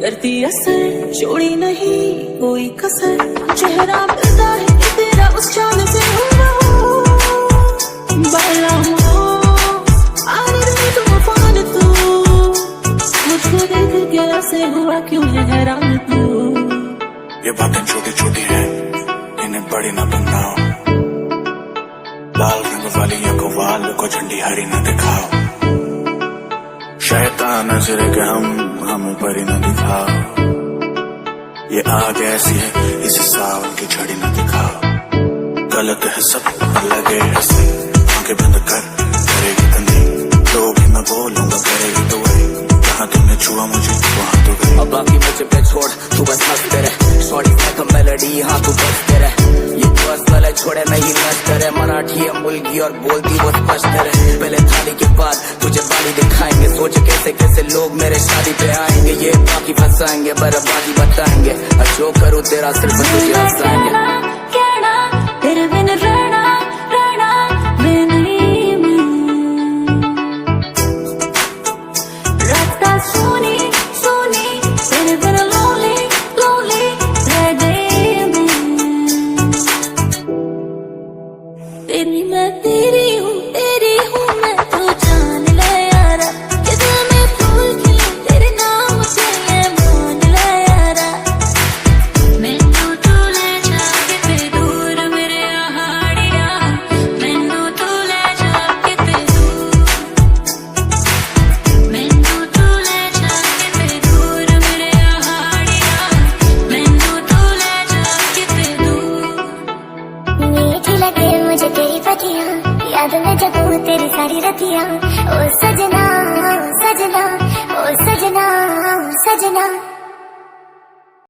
करती असर, छोड़ी नहीं कोई कसर, चेहरा मिलता है कि तेरा उस चांद से हो बाला हो आने दे तुम फान तू, मुझको देख के ऐसे हुआ क्यों है हैरान तू। ये बातें छोटी छोटी हैं, इन्हें बड़ी ना बनाओ, लाल रंग वाली आंखों वालों को झंडी हरी न दिखाओ, शैतान नजरे के हम ऊपर ही न दिखाओ, ये आग ऐसी है इसे सावन की झड़ी न दिखाओ, गलत है सब लगे ऐसे, आंखें बंद कर करेगी तो नहीं, तो भी मैं बोलूंगा करेगी तो वही, जहाँ तुमने छुआ मुझे वहाँ तो गई। अब बाकी मुझे पे छोड़ तू बस हंसते रहे, सॉरी का मेलोडी हाँ तू बसते रहे, ये बस वाले छोड़े नहीं नचते रहे, मराठी है मुल्की और बोलती वो स्पष्ट रहे, पहले थाली के बाद तुझे बाली दिखाएंगे, सोच कैसे कैसे लोग मेरे शादी पे आएंगे, ये बाकी फंसाएंगे बर्बादी बताएंगे, और जो करूँ तेरा सिर्फ तुझे हंसाएंगे।